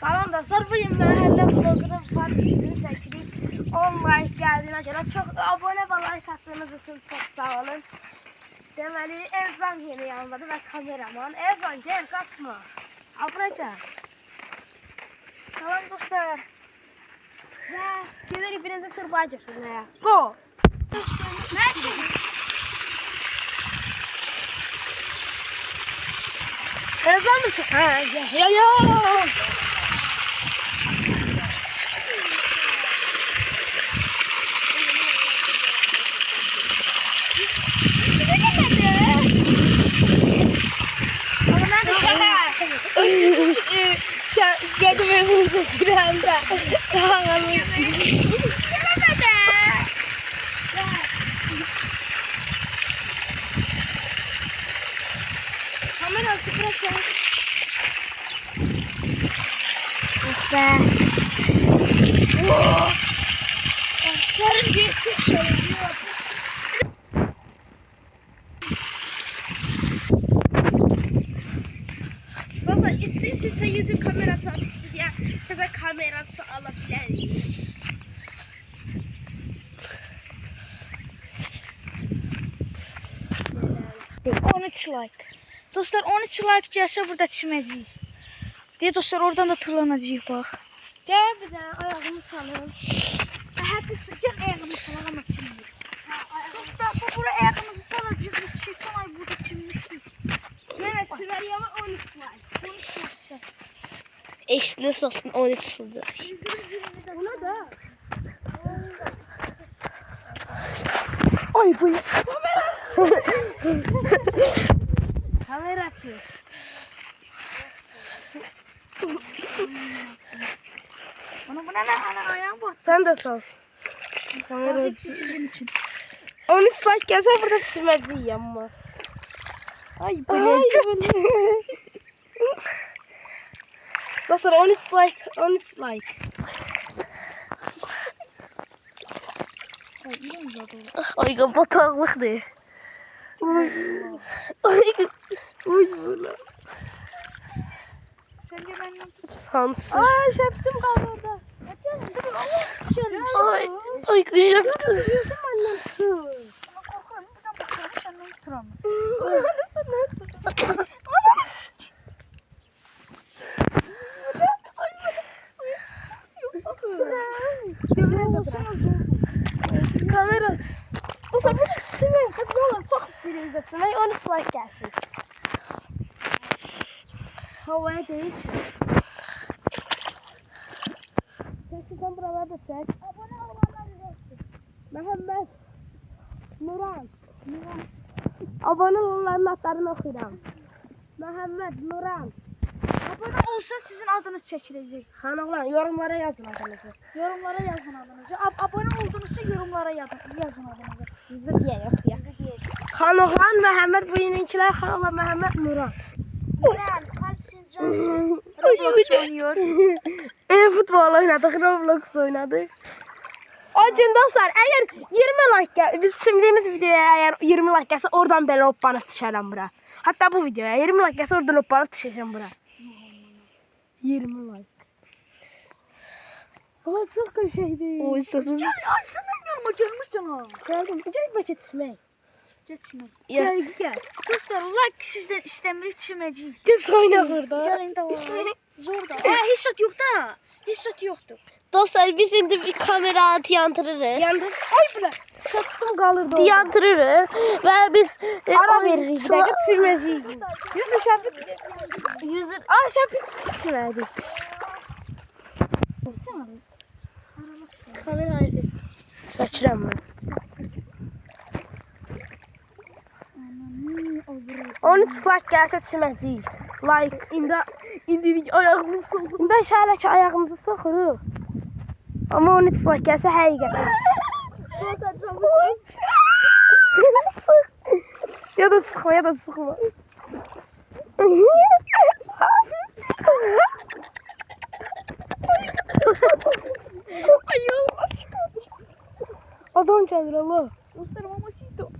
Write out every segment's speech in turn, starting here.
Salam dostlar, bugün məhəllə vlogunun partisini çəkirik. 10 like gəldiyinə görə çox abunə və like attığınız üçün çox sağ olun. Deməli, Elcan yeni yanımdadır və kameraman. Elcan, gəl, qaçma. Abunə gəl. Salam dostlar. Və gedirik birinci çırpaya girsinlər. Go! Elcan mısın? Hə, ya. Geldim evimize süremde. Kamerası bırak. Be. Şarın bir çok şey yok. Valla isterse yüzün kamerası atıştır ya. Ya da kamerası alabilir. Like. Dostlar 13 like gelse burada çiməcəyik. Deyə dostlar oradan da tırlanacağıq bax. Gəl bir də ayağımı salım. Hətta gəl ayağımı salaq ama çimdik. Dostlar bu bura ayağımızı salacağıq. Biz keçən ay burada çimmişdik. Evet Sivəryama 13 like. 13 like. Eşitli olsun 13 yıldır. Buna da. Ay bu ne? Kamerası. Buna ne? Ana ayağım bak. Sen de sal. Kamerası. 13 like gelse burada çiməcəyik amma. Ay bu ne? Nasıl 13 like? 13 like. Ay bataqlıqdır. Uy buna. Sen de benden tut. Sansür. Ay şaptım kaldı orada. Ay kışaktı. Biliyorsun benden tut. Ama korkarım buradan bakalım senden tuturamam. Kamera. Bu sefer şimdi futbola çok istiyoruz etsin. 13 like gelsin. Havaya değil. Sen buralarda çek. Abone olanlar izlesin. Mehmet. Nuran. Abone olanların adlarını okuyuram. Mehmet, Nuran. Abone olsa sizin adınız çekilecek. Hanımlar yorumlara yazın adınızı. Yorumlara yazın adınızı. Abone olduğunuzda yorumlara yazın adınızı. Bizde diye yok ya. Hanımlar Mehmet bu yeninkiler Hanımlar Mehmet Nuran. Nuran, kalpsiz cansın. Roblox oynuyor. Futbol oynadık, Roblox oynadık. O gün dostlar eğer 20 like gel, biz çimdiyimiz videoya eğer 20 like gelse oradan belə hoppanıb düşərəm bura. Hatta bu videoya 20 like gelse oradan hoppanıb düşəcəm bura. 20 like. Ama çok köşeydi. Ay sen benim yanıma gelmişsin ha. Geldim. Gel bakayım çimey. Geçme. Gel. Dostlar like sizden istemirik çiməcəyik. Gel oyna burada. Gəlin də var. Zor da. Hissat yok da. Hissat yoktur. Dostlar biz şimdi bir kamera yandırırız. Yandır. Ay bile. Çaktım kalırdı. Yandırırız. Ve biz ara veririz. Bir dakika silmeyeceğiz. Yüzü şapit. Yüzü. Aa şapit silmedik. Kamerayı. Saçıram ben. 13 like gelse silmeyeceğiz. Like. İndi ayağımızı sokuruq. İndi şəhərə ayağımızı sokuruq. Ama 13 like gelse həqiqətən. Ya da sıxma, ya da sıxma. Ay olmaz. Adam gəlir Allah. Dostlar mamacito.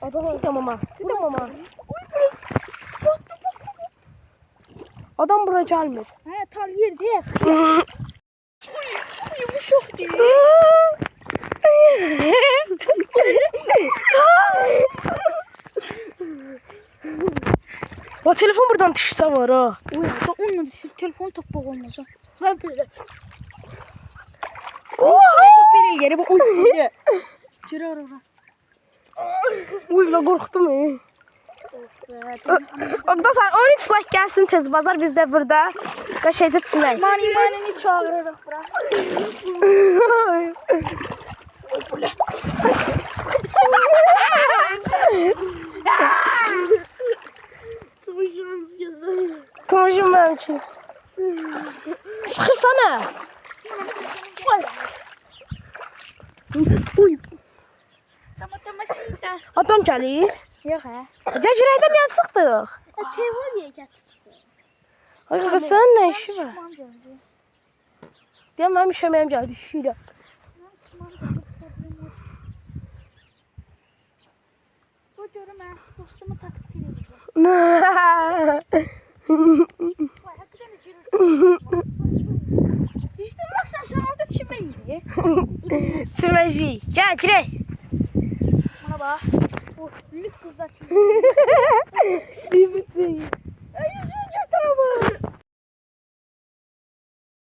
Adam sita mama. Sita mama. Adam buraya gelmir. He xətal yerdir. Yumuşaq deyil. O telefon buradan düşse var ha. Onunla telefon tapmaq olmaz. Ben böyle. Belə yeri bu uyuyor. Girer ora. Uyla korktum ya. Arkadaşlar 13 like gelsin tez bazar biz de burada kaşaydı çimək. Mani çağırırıq bura. Tımışınız gözler. Tumuşum benim için. Sıxırsana. Uy. Tamam şimdi. Adam gəlir. Yox hə. Cəcirəydən niyə çıxdıq? Telefon niyə gətirsən? Ay qaqa sənin nə işi var? Deyəm mənim işəməyim gəldi işiylə. Bu görüm mən dostumu takip edəcəm. Vay, hakikaten İşte bak sen orada çimeyi. Çiməci. Gəl girək. Bana bak. Oh, lüt kızlar. İyi misin? Ay yüzüm.